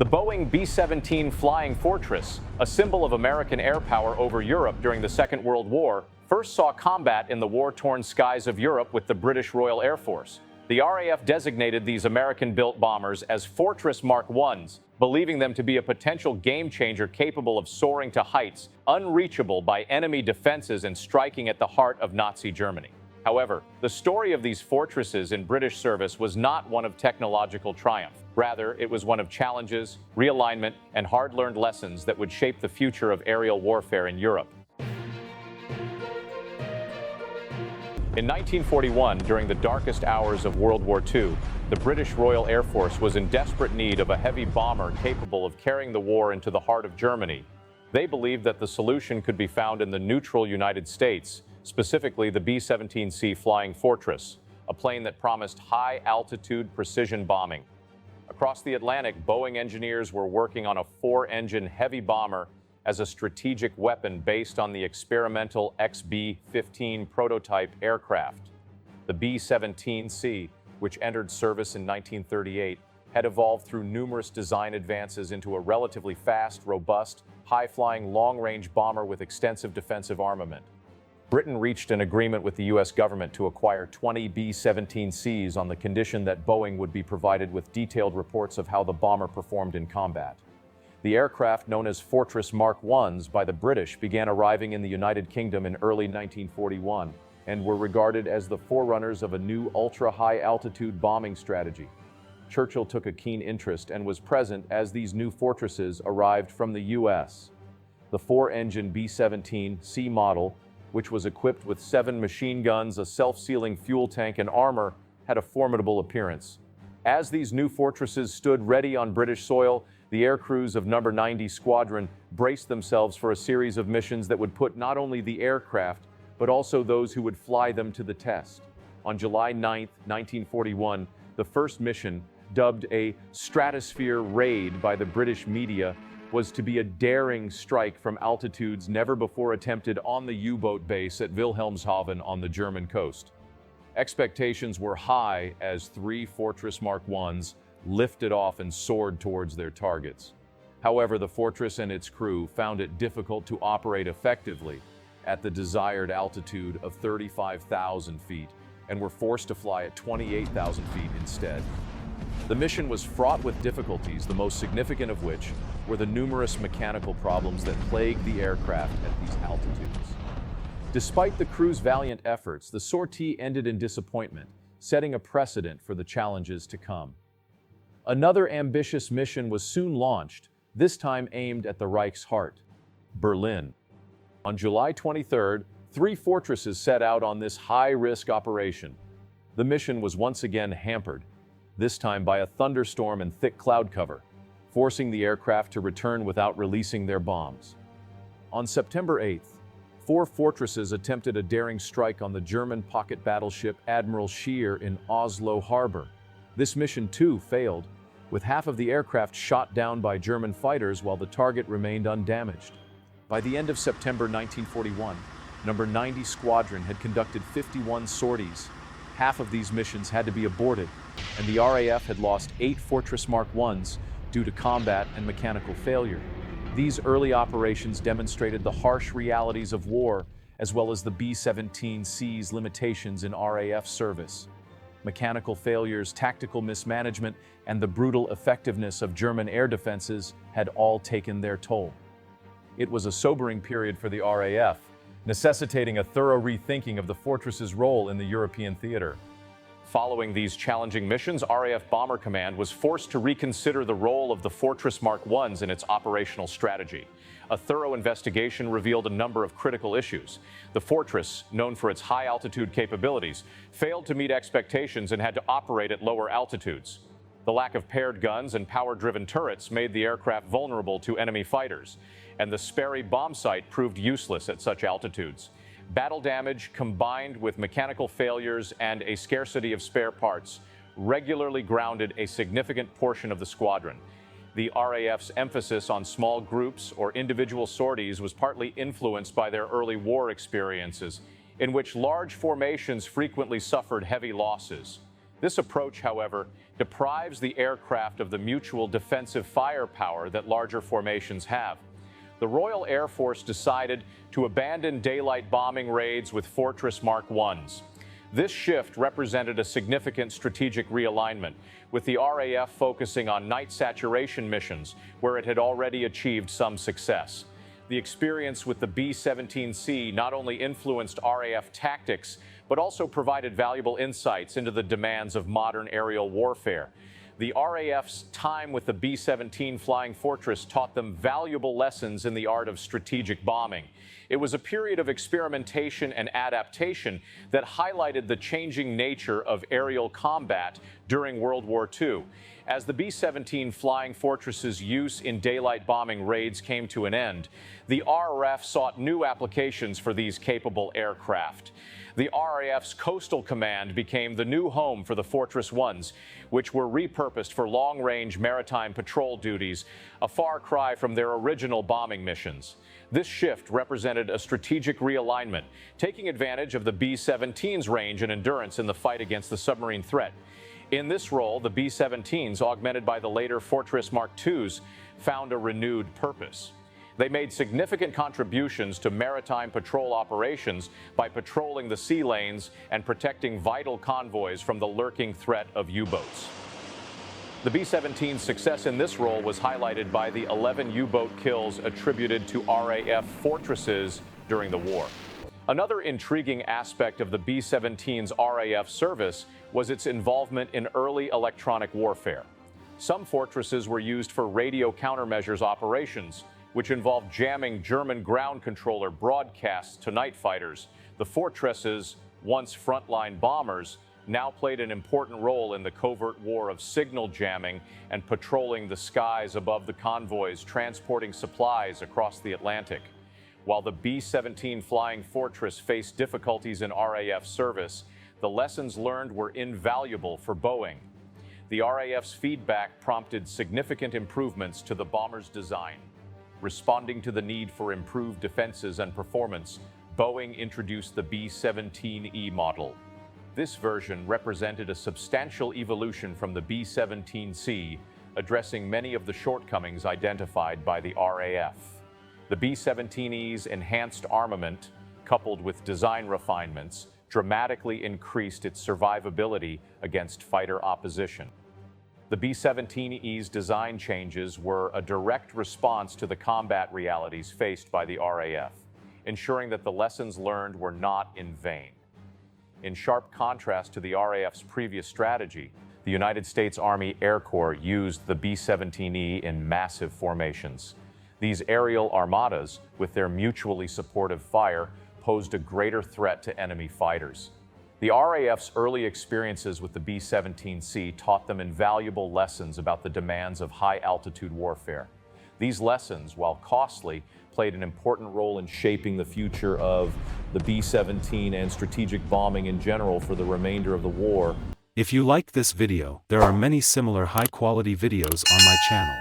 The Boeing B-17 Flying Fortress, a symbol of American air power over Europe during the Second World War, first saw combat in the war-torn skies of Europe with the British Royal Air Force. The RAF designated these American-built bombers as Fortress Mark Is, believing them to be a potential game-changer capable of soaring to heights unreachable by enemy defenses and striking at the heart of Nazi Germany. However, the story of these fortresses in British service was not one of technological triumph. Rather, it was one of challenges, realignment, and hard-learned lessons that would shape the future of aerial warfare in Europe. In 1941, during the darkest hours of World War II, the British Royal Air Force was in desperate need of a heavy bomber capable of carrying the war into the heart of Germany. They believed that the solution could be found in the neutral United States, specifically the B-17C Flying Fortress, a plane that promised high-altitude precision bombing. Across the Atlantic, Boeing engineers were working on a four-engine heavy bomber as a strategic weapon based on the experimental XB-15 prototype aircraft. The B-17C, which entered service in 1938, had evolved through numerous design advances into a relatively fast, robust, high-flying, long-range bomber with extensive defensive armament. Britain reached an agreement with the U.S. government to acquire 20 B-17Cs on the condition that Boeing would be provided with detailed reports of how the bomber performed in combat. The aircraft, known as Fortress Mark Is by the British, began arriving in the United Kingdom in early 1941 and were regarded as the forerunners of a new ultra-high-altitude bombing strategy. Churchill took a keen interest and was present as these new fortresses arrived from the U.S. The four-engine B-17C model, which was equipped with 7 machine guns, a self-sealing fuel tank, and armor, had a formidable appearance. As these new fortresses stood ready on British soil, the air crews of No. 90 Squadron braced themselves for a series of missions that would put not only the aircraft, but also those who would fly them to the test. On July 9, 1941, the first mission, dubbed a Stratosphere Raid by the British media, was to be a daring strike from altitudes never before attempted on the U-boat base at Wilhelmshaven on the German coast. Expectations were high as 3 Fortress Mark Is lifted off and soared towards their targets. However, the Fortress and its crew found it difficult to operate effectively at the desired altitude of 35,000 feet and were forced to fly at 28,000 feet instead. The mission was fraught with difficulties, the most significant of which were the numerous mechanical problems that plagued the aircraft at these altitudes. Despite the crew's valiant efforts, the sortie ended in disappointment, setting a precedent for the challenges to come. Another ambitious mission was soon launched, this time aimed at the Reich's heart, Berlin. On July 23rd, 3 fortresses set out on this high-risk operation. The mission was once again hampered, this time by a thunderstorm and thick cloud cover, forcing the aircraft to return without releasing their bombs. On September 8th, 4 fortresses attempted a daring strike on the German pocket battleship Admiral Scheer in Oslo Harbor. This mission too failed, with half of the aircraft shot down by German fighters while the target remained undamaged. By the end of September 1941, No. 90 Squadron had conducted 51 sorties. Half of these missions had to be aborted, and the RAF had lost 8 Fortress Mark Is due to combat and mechanical failure. These early operations demonstrated the harsh realities of war, as well as the B-17C's limitations in RAF service. Mechanical failures, tactical mismanagement, and the brutal effectiveness of German air defenses had all taken their toll. It was a sobering period for the RAF, necessitating a thorough rethinking of the fortress's role in the European theater. Following these challenging missions, RAF Bomber Command was forced to reconsider the role of the Fortress Mark Is in its operational strategy. A thorough investigation revealed a number of critical issues. The Fortress, known for its high-altitude capabilities, failed to meet expectations and had to operate at lower altitudes. The lack of paired guns and power-driven turrets made the aircraft vulnerable to enemy fighters, and the Sperry bomb site proved useless at such altitudes. Battle damage, combined with mechanical failures and a scarcity of spare parts, regularly grounded a significant portion of the squadron. The RAF's emphasis on small groups or individual sorties was partly influenced by their early war experiences, in which large formations frequently suffered heavy losses. This approach, however, deprives the aircraft of the mutual defensive firepower that larger formations have. The Royal Air Force decided to abandon daylight bombing raids with Fortress Mark Is. This shift represented a significant strategic realignment, with the RAF focusing on night saturation missions, where it had already achieved some success. The experience with the B-17C not only influenced RAF tactics, but also provided valuable insights into the demands of modern aerial warfare. The RAF's time with the B-17 Flying Fortress taught them valuable lessons in the art of strategic bombing. It was a period of experimentation and adaptation that highlighted the changing nature of aerial combat during World War II. As the B-17 Flying Fortress's use in daylight bombing raids came to an end, the RAF sought new applications for these capable aircraft. The RAF's Coastal Command became the new home for the Fortress Is, which were repurposed for long-range maritime patrol duties, a far cry from their original bombing missions. This shift represented a strategic realignment, taking advantage of the B-17's range and endurance in the fight against the submarine threat. In this role, the B-17s, augmented by the later Fortress Mark IIs, found a renewed purpose. They made significant contributions to maritime patrol operations by patrolling the sea lanes and protecting vital convoys from the lurking threat of U-boats. The B-17's success in this role was highlighted by the 11 U-boat kills attributed to RAF fortresses during the war. Another intriguing aspect of the B-17's RAF service was its involvement in early electronic warfare. Some fortresses were used for radio countermeasures operations, which involved jamming German ground controller broadcasts to night fighters. The fortresses, once frontline bombers, now played an important role in the covert war of signal jamming and patrolling the skies above the convoys transporting supplies across the Atlantic. While the B-17 Flying Fortress faced difficulties in RAF service, the lessons learned were invaluable for Boeing. The RAF's feedback prompted significant improvements to the bomber's design. Responding to the need for improved defenses and performance, Boeing introduced the B-17E model. This version represented a substantial evolution from the B-17C, addressing many of the shortcomings identified by the RAF. The B-17E's enhanced armament, coupled with design refinements, dramatically increased its survivability against fighter opposition. The B-17E's design changes were a direct response to the combat realities faced by the RAF, ensuring that the lessons learned were not in vain. In sharp contrast to the RAF's previous strategy, the United States Army Air Corps used the B-17E in massive formations. These aerial armadas, with their mutually supportive fire, posed a greater threat to enemy fighters. The RAF's early experiences with the B-17C taught them invaluable lessons about the demands of high-altitude warfare. These lessons, while costly, played an important role in shaping the future of the B-17 and strategic bombing in general for the remainder of the war. If you liked this video, there are many similar high-quality videos on my channel.